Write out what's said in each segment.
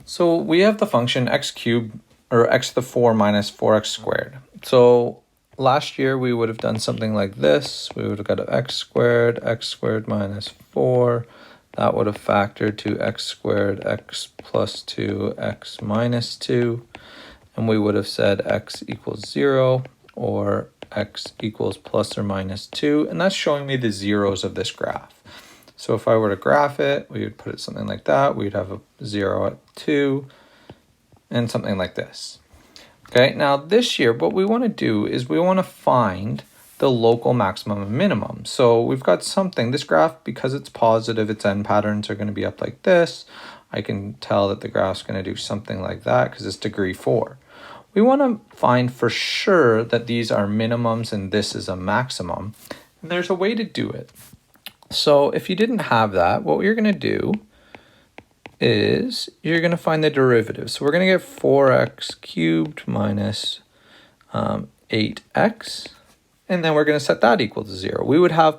So we have the function x cubed, or x to the 4 minus 4x squared. So last year we would have done something like this. We would have got x squared minus 4. That would have factored to x squared, x plus 2, x minus 2. And we would have said x equals 0 or x equals plus or minus 2. And that's showing me the zeros of this graph. So if I were to graph it, we would put it something like that. We'd have a 0 at 2 and something like this. Okay, now this year, what we want to do is we want to find the local maximum and minimum. So we've got something, this graph, because it's positive, its end patterns are going to be up like this. I can tell that the graph's going to do something like that because it's degree 4. We want to find for sure that these are minimums and this is a maximum. And there's a way to do it. So if you didn't have that, what you're going to do is you're going to find the derivative. So we're going to get 4x cubed minus 8x, and then we're going to set that equal to 0. We would have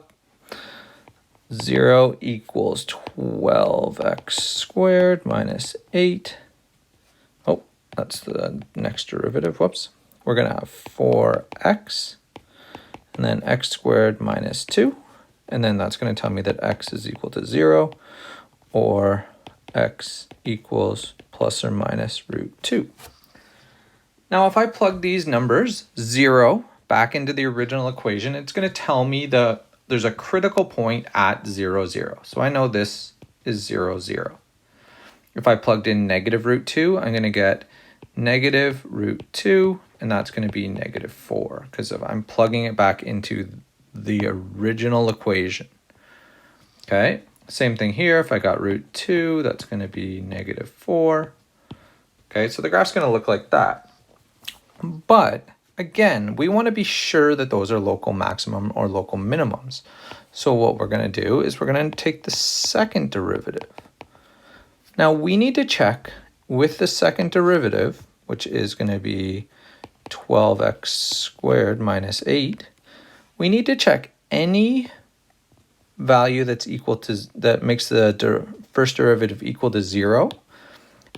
0 equals 12x squared minus 8. Oh, that's the next derivative. Whoops. We're going to have 4x, and then x squared minus 2. And then that's going to tell me that x is equal to 0 or x equals plus or minus root 2. Now, if I plug these numbers, 0, back into the original equation, it's going to tell me that there's a critical point at 0, 0. So I know this is 0, 0. If I plugged in negative root 2, I'm going to get negative root 2, and that's going to be negative 4, because if I'm plugging it back into the original equation. Okay, same thing here. If I got root 2, that's going to be negative 4. Okay, so the graph's going to look like that. But again, we want to be sure that those are local maximum or local minimums. So what we're going to do is we're going to take the second derivative. Now we need to check with the second derivative, which is going to be 12x squared minus 8. We need to check any value that's equal to, that makes the first derivative equal to 0.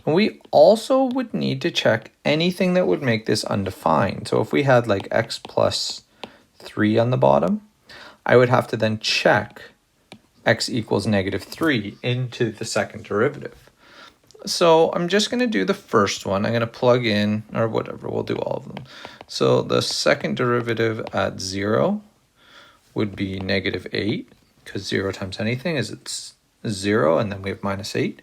And we also would need to check anything that would make this undefined. So if we had like x plus 3 on the bottom, I would have to then check x equals negative 3 into the second derivative. So I'm just going to do the first one. I'm going to plug in, or whatever, we'll do all of them. So the second derivative at 0 would be negative 8, because 0 times anything is it's 0, and then we have minus 8.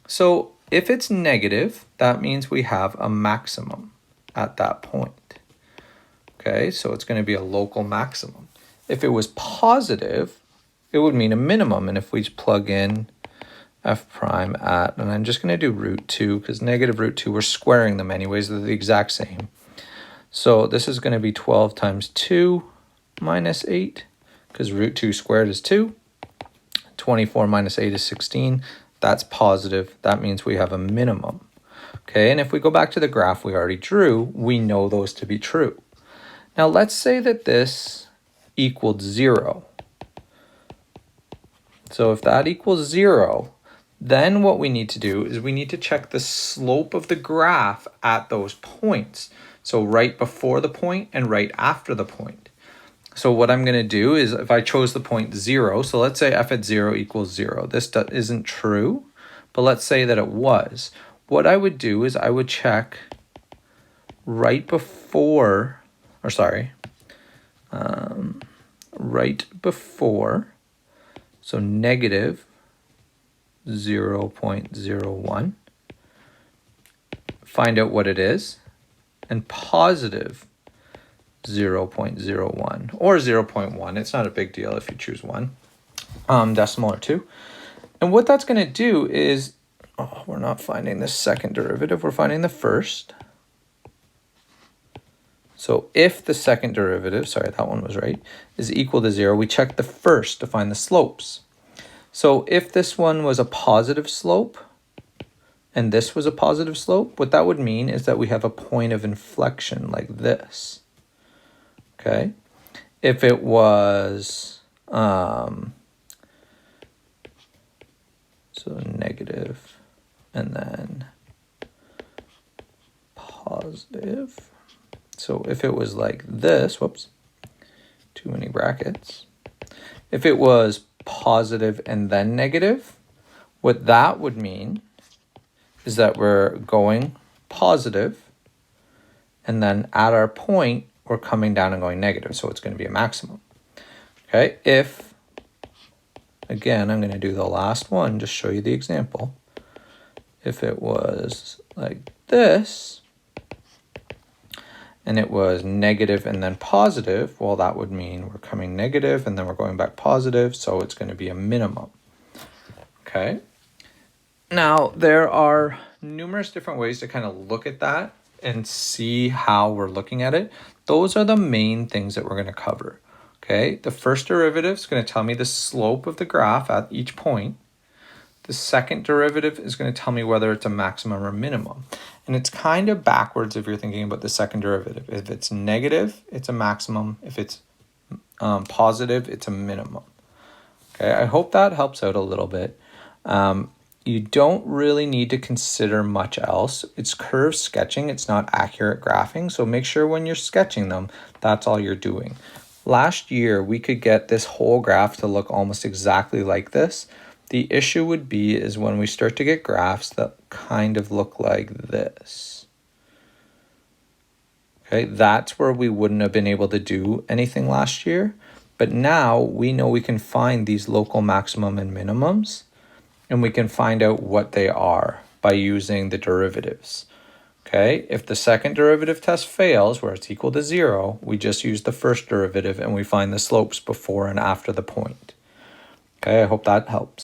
So if it's negative, that means we have a maximum at that point. Okay, so it's going to be a local maximum. If it was positive, it would mean a minimum. And if we plug in f prime at, and I'm just going to do root 2, because negative root 2, we're squaring them anyways, they're the exact same. So this is going to be 12 times 2 minus 8, because root 2 squared is 2. 24 minus 8 is 16. That's positive. That means we have a minimum. Okay, and if we go back to the graph we already drew, we know those to be true. Now let's say that this equaled 0. So if that equals 0, then what we need to do is we need to check the slope of the graph at those points. So right before the point and right after the point. So what I'm going to do is if I chose the point 0, so let's say f at 0 equals 0. This isn't true, but let's say that it was. What I would do is I would check right before, right before, so negative 0.01, find out what it is, and positive 0.01 or 0.1. It's not a big deal if you choose 1, decimal or 2. And what that's going to do is, we're not finding the second derivative, we're finding the first. So if the second derivative, sorry, that one was right, is equal to 0, we check the first to find the slopes. So if this one was a positive slope and this was a positive slope, what that would mean is that we have a point of inflection like this. Okay, if it was so negative and then positive. So if it was like this, whoops, too many brackets. If it was positive and then negative, what that would mean is that we're going positive, and then at our point, we're coming down and going negative, so it's going to be a maximum. Okay, if, again, I'm going to do the last one, just show you the example. If it was like this, and it was negative and then positive, well, that would mean we're coming negative and then we're going back positive, so it's going to be a minimum. Okay. Now, there are numerous different ways to kind of look at that and see how we're looking at it. Those are the main things that we're going to cover. Okay, the first derivative is going to tell me the slope of the graph at each point. The second derivative is going to tell me whether it's a maximum or minimum. And it's kind of backwards if you're thinking about the second derivative. If it's negative, it's a maximum. If it's positive, it's a minimum. Okay, I hope that helps out a little bit. You don't really need to consider much else. It's curve sketching, it's not accurate graphing, so make sure when you're sketching them, that's all you're doing. Last year, we could get this whole graph to look almost exactly like this. The issue would be is when we start to get graphs that kind of look like this. Okay, that's where we wouldn't have been able to do anything last year, but now we know we can find these local maximum and minimums, and we can find out what they are by using the derivatives. Okay, if the second derivative test fails, where it's equal to 0, we just use the first derivative and we find the slopes before and after the point. Okay, I hope that helps.